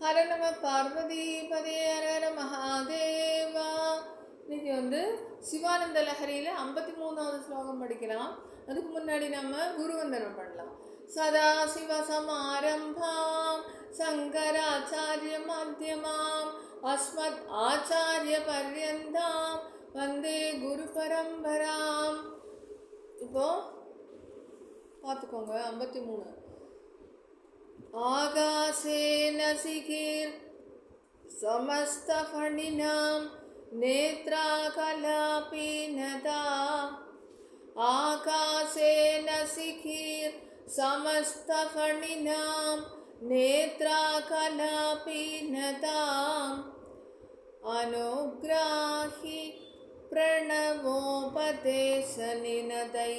ஹர நம பார்வதி பதே ஹர ஹர மகாதேவா. இன்னைக்கு சிவானந்த லஹரியில் 53வது ஸ்லோகம் படிக்கலாம். அதுக்கு முன்னாடி நம்ம குருவந்தனம் பண்ணலாம். சதா சிவ சமாரம்பாம் சங்கராச்சாரிய மத்தியமாம் அஸ்மத் ஆச்சாரிய பர்யந்தாம் வந்தே குரு பரம்பராம். இப்போ பார்த்துக்கோங்க. 53. आकाशेन सिखिर समस्तफणिनां नेत्राकलापीनता. आकाशेन सिखिर समस्तफणिनां नेत्राकलापीनताम् अनुग्राहि प्रणवोपदेशनिनदै.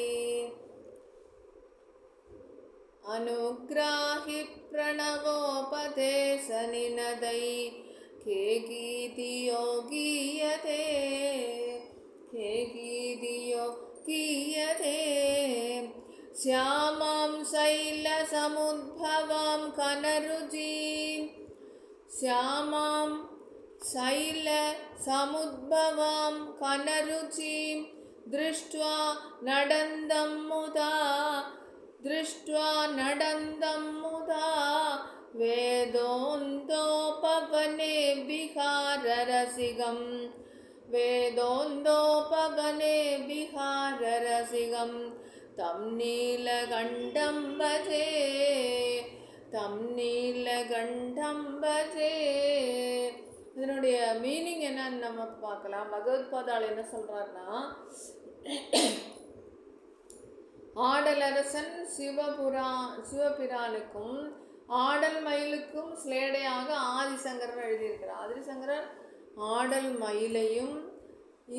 अनुग्राहि प्रणवोपदेशनिनदै के गीतियो गीयते श्यामां शैलसमुद्भवां कनरुचिं श्यामां शैलसमुद्भवां कनरुचिं दृष्ट्वा नडन्दं मुदा वेदोन्दोपवने विहाररसिकं तं नीलकण्ठं भजे. இதனுடைய மீனிங் என்னன்னு நம்ம பார்க்கலாம். பகவத்பாதால் என்ன சொல்றாருன்னா, ஆடலரசன் சிவபிரானுக்கும் ஆடல் மயிலுக்கும் ஸ்லேடையாக ஆதிசங்கரன் எழுதியிருக்கிறார். ஆதிசங்கரன் ஆடல் மயிலையும்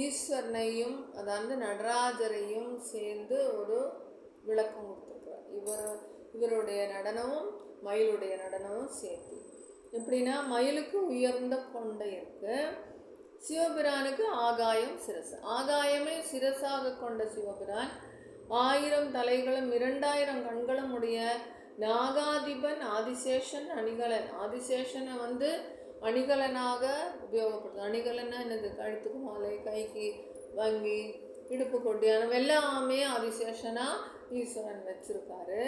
ஈஸ்வரனையும், அதாவது நடராஜரையும் சேர்ந்து ஒரு விளக்கம் கொடுத்துருக்கிறார். இவருடைய நடனமும் மயிலுடைய நடனமும் சேர்த்து. எப்படின்னா, மயிலுக்கு உயர்ந்த கொண்டை இருக்கு, சிவபிரானுக்கு ஆகாயம் சிரசு. ஆகாயமே சிரசாக கொண்ட சிவபிரான் 1000 தலைகளும் 2000 கண்களும் உடைய நாகாதிபன் ஆதிசேஷன் அணிகலன். ஆதிசேஷனை அணிகலனாக உபயோகப்படுது. அணிகலன்னா என்னது? கழுத்துக்கு மாலை, கைக்கு வங்கி, இடுப்பு கொட்டியான எல்லாமே ஆதிசேஷனா ஈஸ்வரன் வச்சிருக்காரு.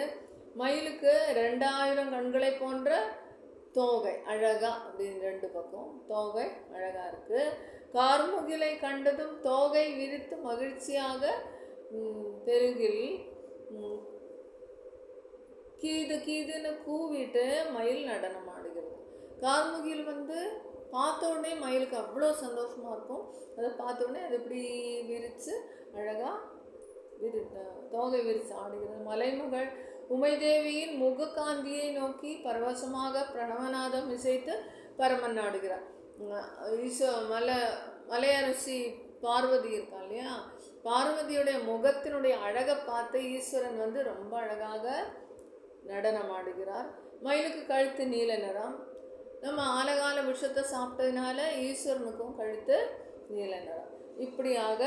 மயிலுக்கு 2000 கண்களை போன்ற தோகை, அழகா அப்படின்னு 2 பக்கம் தோகை அழகா இருக்கு. கார்முகிலை கண்டதும் தோகை விரித்து மகிழ்ச்சியாக தெருகில் கீதுன்னு கூவிட்டு மயில் நடனம் ஆடுகிறது. கார்முகில் பார்த்த உடனே மயிலுக்கு அவ்வளோ சந்தோஷமா இருக்கும். அதை பார்த்த உடனே அது இப்படி விரித்து அழகா தோகை விரித்து ஆடுகிறது. மலைமகள் உமைதேவியின் முககாந்தியை நோக்கி பரவசமாக பிரணவநாதம் இசைத்து பரமன் ஆடுகிறார். மலையரசி பார்வதி இருக்கா இல்லையா, பார்வதியுடைய முகத்தினுடைய அழகை பார்த்து ஈஸ்வரன் ரொம்ப அழகாக நடனம் ஆடுகிறார். மயிலுக்கு கழுத்து நீல நிறம். நம்ம ஆலகால விஷத்தை சாப்பிட்டதுனால ஈஸ்வரனுக்கும் கழுத்து நீல நிறம். இப்படியாக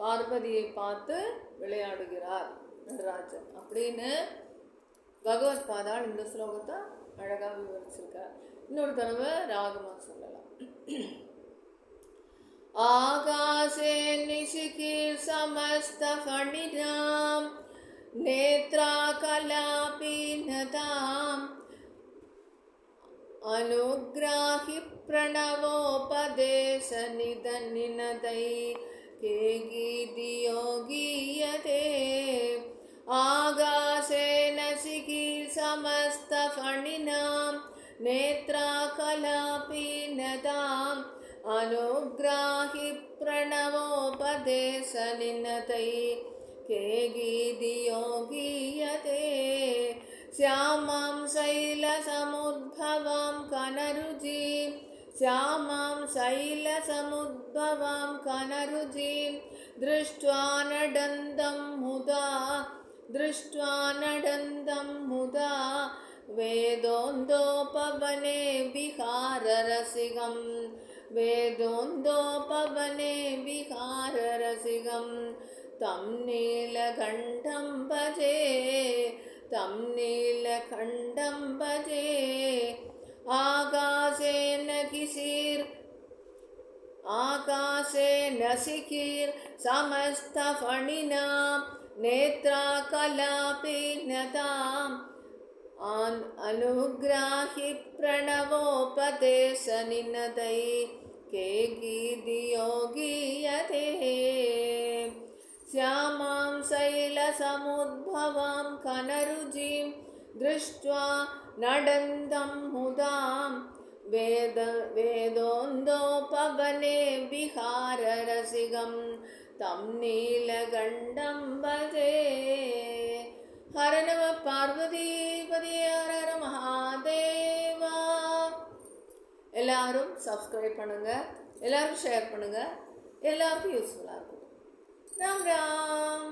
பார்வதியை பார்த்து விளையாடுகிறார் நடராஜன் அப்படின்னு பகவத்பாதால் இந்த ஸ்லோகத்தை அழகாக விவரிச்சிருக்கார். இன்னொரு தடவை ராகமாக சொல்லலாம். ஆகாசே நிஷிகீர் சமஸ்தஃபணினாம் நேத்ராகலாபீனதாம் அனுக்ராஹி பிரணவோபதேசநிதநினதை கே கீதியோ கீயதே. ஆகாசேன சிகீர் சமஸ்தஃபணினாம் நேத்ராகலாபீனதாம் अनुग्राहि प्रणवोपदेशनिनदै के गीतियो गीयते. श्यामां शैलसमुद्भवां कनरुचिं श्यामां शैलसमुद्भवां कनरुचिं दृष्ट्वा नडन्दं मुदा वेदोन्दोपवने विहाररसिकं तं नीलकण्ठं भजे. आकाशे आकाशे नसिकीर् समस्तफणिना नेत्राकलापि नताम् अनुग्राहि प्रणवोपदेशनिनदै के गीतियो गीयते श्यामां शैलसमुद्भवां कनरुचिं दृष्ट्वा नडन्तं मुदां वेदोन्दोपवने विहाररसिकं तं नीलकण्ठं भजे. हर नम பார்வதிபதி ஹர ஹர மகாதேவா. எல்லாரும் சப்ஸ்கிரைப் பண்ணுங்க, எல்லாரும் ஷேர் பண்ணுங்க, எல்லாருக்கும் யூஸ்ஃபுல்லாக இருக்கும். ராம் ராம்.